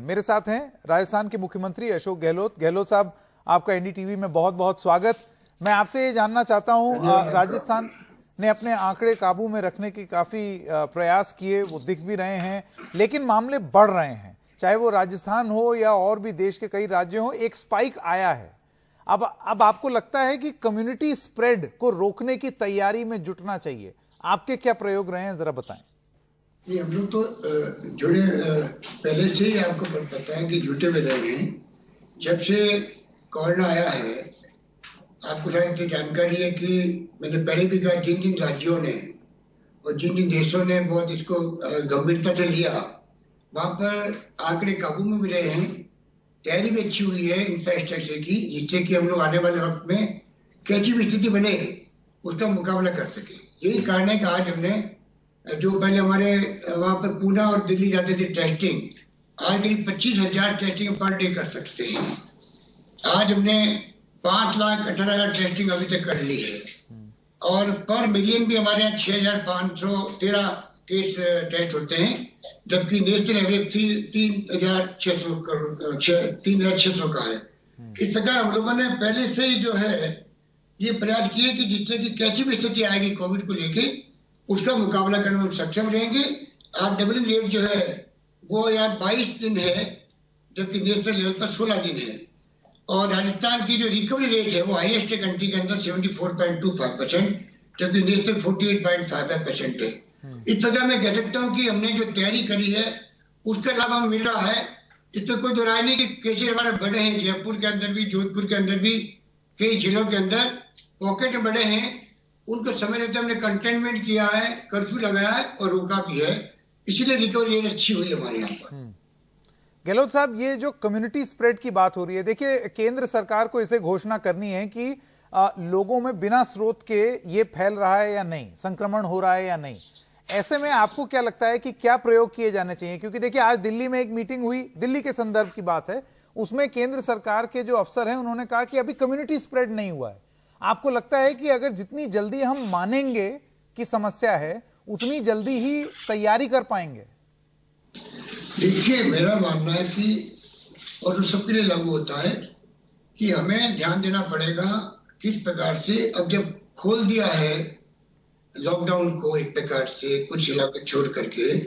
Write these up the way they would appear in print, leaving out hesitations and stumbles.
Main मेरे साथ हैं राजस्थान के मुख्यमंत्री अशोक गहलोत। गहलोत साहब, आपका एनडीटीवी में बहुत बहुत स्वागत। मैं आपसे ये जानना चाहता हूं, राजस्थान ने अपने आंकड़े काबू में रखने की काफी प्रयास किए, वो दिख भी रहे हैं, लेकिन मामले बढ़ रहे हैं, चाहे वो राजस्थान हो या और भी देश के कई राज्य हो। एक स्पाइक आया है। अब आपको लगता है कि कम्युनिटी स्प्रेड को रोकने की तैयारी में जुटना चाहिए। आपके क्या प्रयोग रहे हैं, जरा बताएं। हम लोग तो जुड़े पहले से ही आपको पता है कि जुटे हुए रहे हैं। जब से कोरोना आया है, आपको शायद जानकारी है कि मैंने पहले भी कहा, जिन जिन राज्यों ने और जिन जिन देशों ने बहुत इसको गंभीरता से लिया, वहां पर आंकड़े काबू में भी रहे हैं। तैयारी भी अच्छी हुई है इंफ्रास्ट्रक्चर की, जिससे कि हम लोग आने वाले वक्त में कैसी भी स्थिति बने उसका मुकाबला कर सके। यही कारण है कि आज हमने, जो पहले हमारे वहां पर पूना और दिल्ली जाते थे टेस्टिंग, आज करीब 25,000 टेस्टिंग पर डे कर सकते हैं। आज हमने 5,18,000 टेस्टिंग अभी तक कर ली है, और पर मिलियन भी हमारे यहाँ 6,513 केस टेस्ट होते हैं, जबकि नेशनल एवरेज 3,600 का है। इस प्रकार हम लोगों ने पहले से ही जो है ये प्रयास किए कि जिससे कि कैसी भी स्थिति आएगी कोविड को लेके, उसका मुकाबला करने में सक्षम रहेंगे। आज डबलिंग रेट जो है वो यहाँ 22 दिन है, जबकि नेशनल लेवल पर 16 दिन है। और राजस्थान की जो रिकवरी रेट है वो हाईएस्ट है कंट्री के अंदर, 74.25%, जबकि नेशनल 48.55% है। इस प्रकार मैं कह सकता हूँ कि हमने जो तैयारी करी है उसका लाभ हमें मिल रहा है। इसमें कोई दो राय नहीं कि केसेस हमारे बढ़े हैं। जयपुर के अंदर भी, जोधपुर के अंदर भी, कई जिलों के अंदर पॉकेट बढ़े हैं। उनको समय रहते हमने कंटेनमेंट किया है, कर्फ्यू लगाया है और रोका भी है, इसीलिए रिकवरी रेट अच्छी हुई हमारे यहाँ पर। गहलोत साहब, ये जो कम्युनिटी स्प्रेड की बात हो रही है, देखिए केंद्र सरकार को इसे घोषणा करनी है कि लोगों में बिना स्रोत के ये फैल रहा है या नहीं, संक्रमण हो रहा है या नहीं। ऐसे में आपको क्या लगता है कि क्या प्रयोग किए जाने चाहिए? क्योंकि देखिए आज दिल्ली में एक मीटिंग हुई, दिल्ली के संदर्भ की बात है, उसमें केंद्र सरकार के जो अफसर हैं उन्होंने कहा कि अभी कम्युनिटी स्प्रेड नहीं हुआ है। आपको लगता है कि अगर जितनी जल्दी हम मानेंगे कि समस्या है, उतनी जल्दी ही तैयारी कर पाएंगे? देखिए, मेरा मानना है कि, और तो सबके लिए लागू होता है, कि हमें ध्यान देना पड़ेगा किस प्रकार से, अब जब खोल दिया है लॉकडाउन को एक प्रकार से कुछ इलाके छोड़ करके,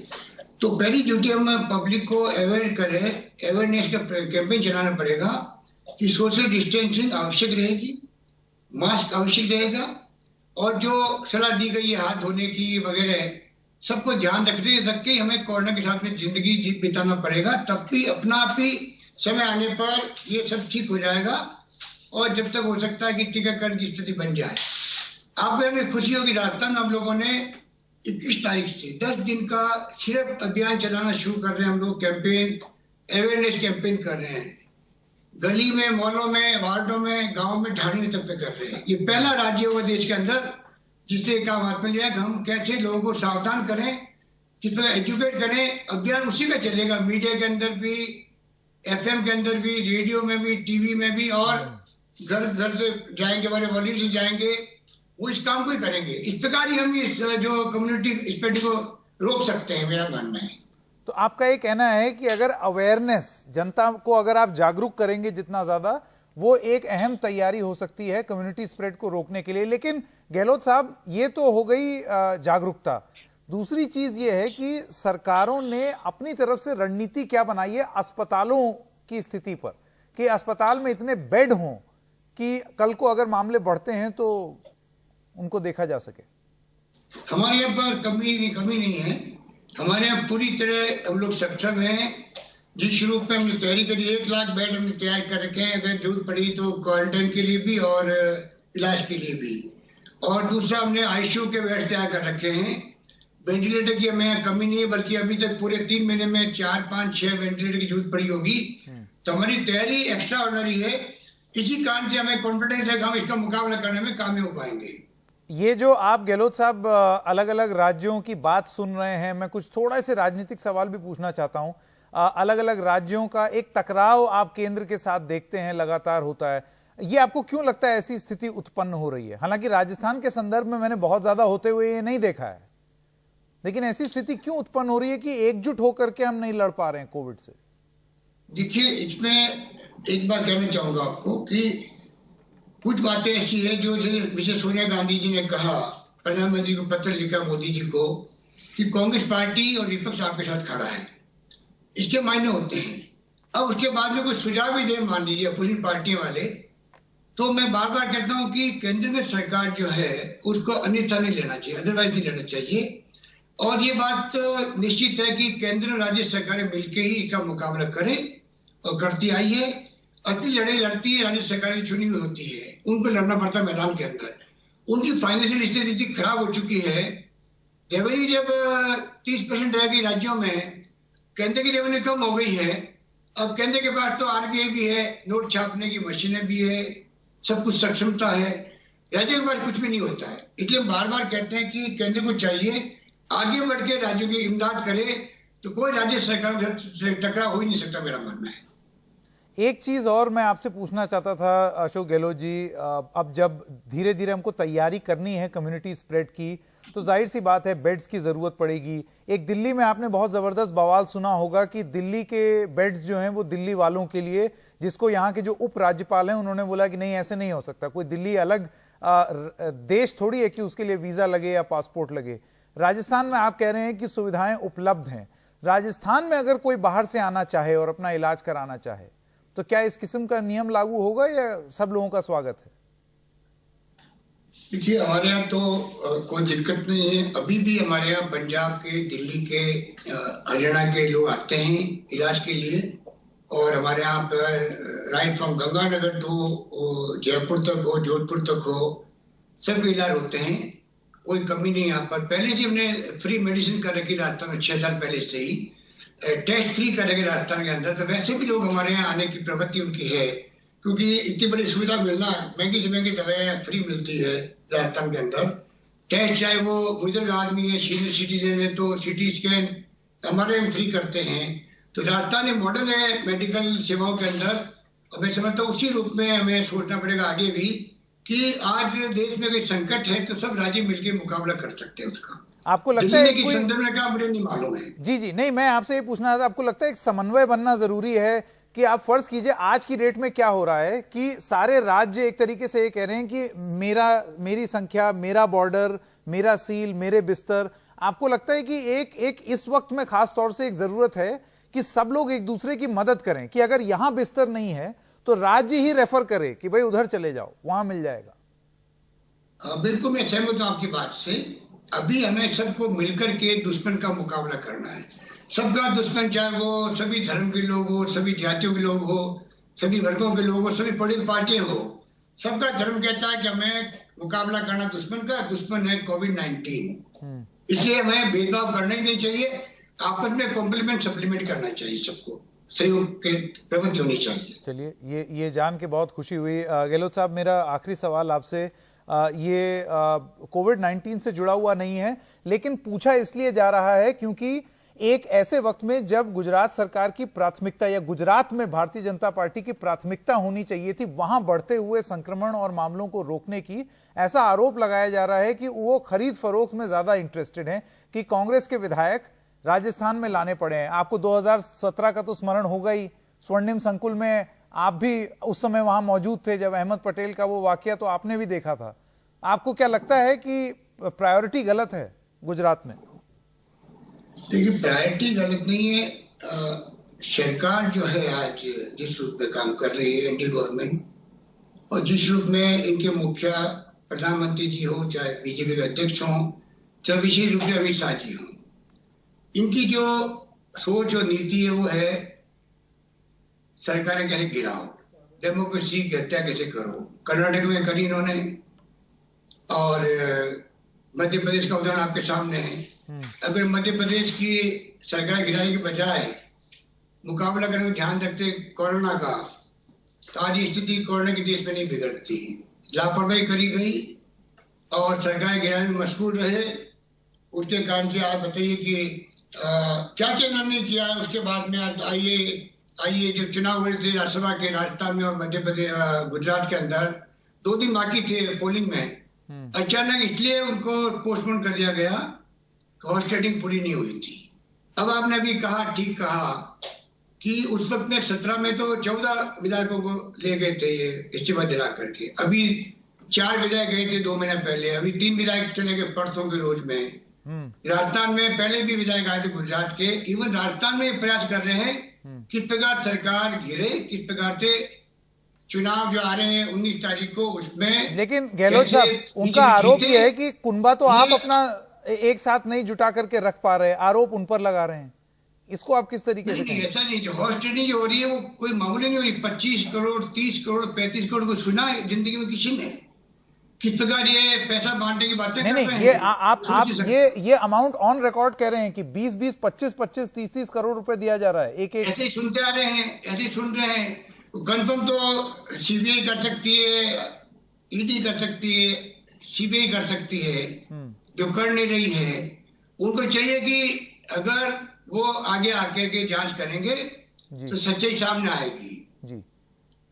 तो पहली ड्यूटी हम पब्लिक को अवेयर करें, अवेयरनेस का कैंपेन चलाना पड़ेगा कि सोशल डिस्टेंसिंग आवश्यक रहेगी, मास्क आवश्यक रहेगा, और जो सलाह दी गई है हाथ धोने की वगैरह, सबको ध्यान रख के हमें कोरोना के साथ में जिंदगी बिताना पड़ेगा। तब भी अपना आप ही समय आने पर ये सब ठीक हो जाएगा, और जब तक हो सकता है कि टीकाकरण की स्थिति बन जाए। आपको हमें खुशी होगी, राजस्थान में हम लोगों ने 21 तारीख से 10 दिन का सिर्फ अभियान चलाना शुरू कर रहे हैं। हम लोग कैंपेन, अवेयरनेस कैंपेन कर रहे हैं, गली में, मोहल्लों में, वार्डों में, गांव में, ढाणी तक पे कर रहे हैं। ये पहला राज्य होगा देश के अंदर जिससे काम हाथ में लिया कि हम कैसे लोगों को सावधान करें, किस तरह एजुकेट करें। अभियान उसी का चलेगा, मीडिया के अंदर भी, एफएम के अंदर भी, रेडियो में भी, टीवी में भी, और घर घर से जाएंगे, हमारे वॉलंटियर जाएंगे, वो इस काम को ही करेंगे। इस प्रकार ही हम इस जो कम्युनिटी स्प्रेड को रोक सकते हैं, मेरा मानना है। तो आपका ये कहना है कि अगर अवेयरनेस, जनता को अगर आप जागरूक करेंगे जितना ज्यादा, वो एक अहम तैयारी हो सकती है कम्युनिटी स्प्रेड को रोकने के लिए। लेकिन गहलोत साहब, ये तो हो गई जागरूकता। दूसरी चीज ये है कि सरकारों ने अपनी तरफ से रणनीति क्या बनाई है अस्पतालों की स्थिति पर, कि अस्पताल में इतने बेड हों कि कल को अगर मामले बढ़ते हैं तो उनको देखा जा सके। हमारे यहाँ पर कमी नहीं है। हमारे यहाँ पूरी तरह हम लोग सक्षम हैं। जिस रूप में हमने तैयारी करी, 1 लाख बेड हमने तैयार कर रखे हैं, अगर जरूरत पड़ी तो क्वारंटाइन के लिए भी और इलाज के लिए भी। और दूसरा, हमने आईसीयू के बेड तैयार कर रखे हैं। वेंटिलेटर की हमें कमी नहीं है, बल्कि अभी तक पूरे 3 महीने में 4, 5, 6 वेंटिलेटर की जरूरत पड़ी होगी। तो हमारी तैयारी एक्स्ट्रा ऑर्डिनरी है। इसी कारण से हमें कॉन्फिडेंस है कि हम इसका मुकाबला करने में कामयाब हो पाएंगे। ये जो आप गहलोत साहब अलग अलग राज्यों की बात सुन रहे हैं, मैं कुछ थोड़ा से राजनीतिक सवाल भी पूछना चाहता हूं। अलग अलग राज्यों का एक टकराव आप केंद्र के साथ देखते हैं, लगातार होता है। ये आपको क्यों लगता है ऐसी स्थिति उत्पन्न हो रही है? हालांकि राजस्थान के संदर्भ में मैंने बहुत ज्यादा होते हुए ये नहीं देखा है, लेकिन ऐसी स्थिति क्यों उत्पन्न हो रही है कि एकजुट होकर के हम नहीं लड़ पा रहे हैं कोविड से? देखिए, इसमें एक बात कहना चाहूंगा आपको कि कुछ बातें ऐसी है जो जैसे सोनिया गांधी जी ने कहा, प्रधानमंत्री को पत्र लिखा मोदी जी को कि कांग्रेस पार्टी और विपक्ष आपके साथ खड़ा है, इसके मायने होते हैं। अब उसके बाद में कोई सुझाव भी दे, मान लीजिए अपोजिशन पार्टी वाले, तो मैं बार बार कहता हूं कि केंद्र में सरकार जो है उसको अन्यथा नहीं लेना चाहिए, अदरवाइज नहीं लेना चाहिए। और ये बात तो निश्चित है कि केंद्र और राज्य सरकारें मिलकर ही इसका मुकाबला करें और करती आई है। असली लड़ाई लड़ती है राज्य सरकारें चुनी हुई होती है, उनको लड़ना पड़ता है मैदान के अंदर। उनकी फाइनेंशियल स्थिति खराब हो चुकी है। रेवेन्यू जब 30% रह गई राज्यों में, केंद्र की रेवेन्यू कम हो गई है। अब केंद्र के पास तो आरबीआई भी है, नोट छापने की मशीनें भी है, सब कुछ सक्षमता है, राज्यों के पास कुछ भी नहीं होता है। इसलिए बार बार कहते हैं कि केंद्र को चाहिए आगे बढ़ के राज्यों की इमदाद करे, तो कोई राज्य सरकार से टकराव हो ही नहीं सकता, मेरा मानना है। एक चीज और मैं आपसे पूछना चाहता था अशोक गहलोत जी, अब जब धीरे धीरे हमको तैयारी करनी है कम्युनिटी स्प्रेड की, तो जाहिर सी बात है बेड्स की जरूरत पड़ेगी। एक दिल्ली में आपने बहुत जबरदस्त बवाल सुना होगा कि दिल्ली के बेड्स जो हैं वो दिल्ली वालों के लिए, जिसको यहाँ के जो उप राज्यपाल हैं उन्होंने बोला कि नहीं ऐसे नहीं हो सकता, कोई दिल्ली अलग देश थोड़ी है कि उसके लिए वीजा लगे या पासपोर्ट लगे। राजस्थान में आप कह रहे हैं कि सुविधाएं उपलब्ध हैं। राजस्थान में अगर कोई बाहर से आना चाहे और अपना इलाज कराना चाहे तो क्या इस किस्म का नियम लागू होगा या सब लोगों का स्वागत है? देखिए, हमारे यहाँ तो कोई दिक्कत नहीं है। अभी भी हमारे यहाँ पंजाब के, दिल्ली के, हरियाणा के लोग आते हैं इलाज के लिए। और हमारे यहाँ पर राइट फ्रॉम गंगानगर तो जयपुर तक हो, जोधपुर तक हो, सबके इलाज होते हैं। कोई कमी नहीं यहाँ पर। पहले से हमने फ्री मेडिसिन कर रखी राजस्थान में, 6 साल पहले से ही टेस्ट फ्री कर रखे राजस्थान के अंदर। तो वैसे भी लोग हमारे यहाँ आने की प्रवृत्ति उनकी है, क्योंकि इतनी बड़ी सुविधा मिलना, महंगी से महंगी दवाएं फ्री मिलती है राजस्थान के अंदर। टेस्ट चाहे वो बुजुर्ग आदमी है, सीनियर सिटीजन है, तो सिटी स्कैन हमारे यहाँ फ्री करते हैं। तो राजस्थान एक मॉडल है मेडिकल सेवाओं के अंदर। और मैं समझता हूँ उसी रूप में हमें सोचना पड़ेगा आगे भी कि आज देश में कोई संकट है तो सब राज्य मिलकर मुकाबला कर सकते हैं उसका। आपको लगता है कि संदर्भ में क्या, मुझे नहीं मालूम है। जी नहीं, मैं आपसे ये पूछना था, आपको लगता है एक समन्वय बनना जरूरी है कि आप फर्ज कीजिए आज की डेट में क्या हो रहा है कि सारे राज्य एक तरीके से ये कह रहे हैं कि मेरी संख्या, मेरा बॉर्डर, मेरा सील, मेरे बिस्तर। आपको लगता है कि एक इस वक्त में खास तौर से एक जरूरत है कि सब लोग एक दूसरे की मदद करें कि अगर यहां बिस्तर नहीं है तो राज्य ही रेफर करे कि भाई उधर चले जाओ, वहां मिल जाएगा? बिल्कुल, मैं सहमत हूं आपकी बात से। अभी हमें सबको मिलकर के दुश्मन का मुकाबला करना है। सबका दुश्मन, चाहे वो सभी धर्म के लोग हो, सभी जातियों के लोग हो, सभी वर्गों के लोग हो, सभी पॉलिटिकल पार्टियां हो, सबका धर्म कहता है कि हमें मुकाबला करना दुश्मन का। दुश्मन है कोविड-19। इसलिए हमें भेदभाव करना ही नहीं चाहिए, आपस में कॉम्प्लीमेंट सप्लीमेंट करना चाहिए, सबको सहयोग की प्रवृत्ति होनी चाहिए। चलिए, ये जान के बहुत खुशी हुई। गहलोत साहब, मेरा आखिरी सवाल आपसे, ये कोविड-19 से जुड़ा हुआ नहीं है, लेकिन पूछा इसलिए जा रहा है क्योंकि एक ऐसे वक्त में जब गुजरात सरकार की प्राथमिकता, या गुजरात में भारतीय जनता पार्टी की प्राथमिकता होनी चाहिए थी वहां बढ़ते हुए संक्रमण और मामलों को रोकने की, ऐसा आरोप लगाया जा रहा है कि वो खरीद फरोख्त में ज्यादा इंटरेस्टेड हैं कि कांग्रेस के विधायक राजस्थान में लाने पड़े हैं। आपको 2017 का तो स्मरण होगा ही, स्वर्णिम संकुल में आप भी उस समय वहां मौजूद थे जब अहमद पटेल का वो वाकया तो आपने भी देखा था। आपको क्या लगता है कि प्रायोरिटी गलत है गुजरात में? देखिए, प्रायोरिटी गलत नहीं है। सरकार जो है आज जिस रूप में काम कर रही है, एनडीए गवर्नमेंट, और जिस रूप में इनके मुखिया प्रधानमंत्री जी हो, चाहे बीजेपी के अध्यक्ष हो, चाहे विशेष रूप से अमित शाह जी हो, इनकी जो सोच और नीति है वो है सरकारें कैसे गिराओ, डेमोक्रेसी की हत्या कैसे करो। कर्नाटक में करी इन्होंने, और मध्य प्रदेश का उदाहरण आपके सामने है। अगर मध्य प्रदेश की सरकार गिराने के बजाय मुकाबला करने में ध्यान रखते कोरोना का, तो आज स्थिति कोरोना के देश में नहीं बिगड़ती। लापरवाही करी गई और सरकार गिराने में मशगूल रहे, उसके कारण से आप बताइए कि क्या क्या इन्होंने किया है। उसके बाद में आइए जब चुनाव हुए थे राज्यसभा के राजस्थान में और मध्य प्रदेश, गुजरात के अंदर 2 दिन बाकी थे पोलिंग में, अचानक इसलिए उनको पोस्टपोन कर दिया गया, हॉर्स ट्रेडिंग पूरी नहीं हुई थी। अब आपने अभी कहा, ठीक कहा कि उस वक्त में 17 में तो 14 विधायकों को ले गए थे ये इस्तीफा दिला करके। अभी 4 विधायक गए थे 2 महीने पहले, अभी 3 विधायक चले गए परसों के रोज में। राजस्थान में पहले भी विधायक आए थे गुजरात के। इवन राजस्थान में प्रयास कर रहे हैं किस प्रकार सरकार घिरे, किस प्रकार से चुनाव जो आ रहे हैं 19 तारीख को उसमें। लेकिन गहलोत साहब उनका आरोप ये है कि कुनबा तो आप अपना एक साथ नहीं जुटा करके रख पा रहे, आरोप उन पर लगा रहे हैं, इसको आप किस तरीके से? नहीं, ऐसा नहीं, जो हॉर्स ट्रेडिंग जो हो रही है वो कोई मामूली नहीं हो रही। 25 करोड़ 30 करोड़ 35 करोड़ को सुना है जिंदगी में किसी ने? किस प्रकार ये पैसा बांटने की बातें कर रहे हैं? ये आप ये अमाउंट ऑन रिकॉर्ड कह रहे हैं कि 20-20 25-25 30-30 करोड़ रुपए दिया जा रहा है एक एक। ऐसे ही सुनते आ रहे हैं, ऐसे ही सुन रहे हैं। कंफर्म तो सीबीआई कर सकती है, ईडी कर सकती है, सीबीआई कर सकती है, जो कर नहीं रही है। उनको चाहिए कि अगर वो आगे आकर के जांच करेंगे तो सच्चाई सामने आएगी जी।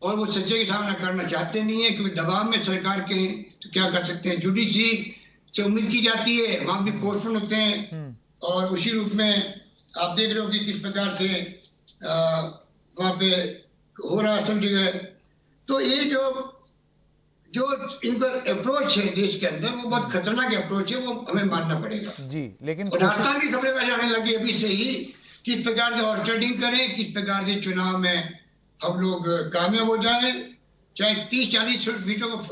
और वो सच्चाई के सामने करना चाहते नहीं है क्योंकि दबाव में सरकार के हैं, तो क्या कर सकते हैं। जुडिशरी से उम्मीद की जाती है, वहां भी पोस्टपोन होते हैं और उसी रूप में आप देख रहे हो कि किस प्रकार से वहां पे हो रहा है सब जगह। तो ये जो इनका अप्रोच है देश के अंदर वो बहुत खतरनाक अप्रोच है, वो हमें मानना पड़ेगा जी। लेकिन राजस्थान की खबरें वैसे आने लगी अभी से ही, किस प्रकार से हॉर्स ट्रेडिंग करें, किस प्रकार से चुनाव में हम लोग कामयाब हो जाए, चाहे 30-40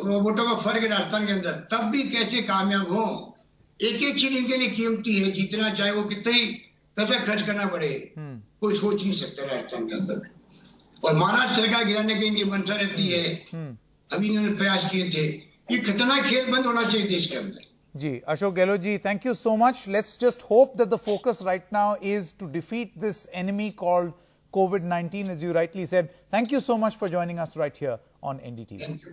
वोटों का फर्क है राजस्थान के अंदर, तब भी कैसे कामयाब हो। एक एक चीज इनके लिए कीमती है, जीतना चाहे वो कितना ही पैसा खर्च करना पड़े, कोई सोच नहीं सकता राजस्थान के अंदर। और महाराष्ट्र सरकार गिराने की इनकी मंशा रहती है, अभी इन्होंने प्रयास किए थे। ये खतरनाक खेल बंद होना चाहिए देश के अंदर जी। Ashok Gehlot ji, thank you so much. Let's just hope that the focus right now is to defeat this enemy called COVID-19, as you rightly said. Thank you so much for joining us right here on NDTV. Thank you.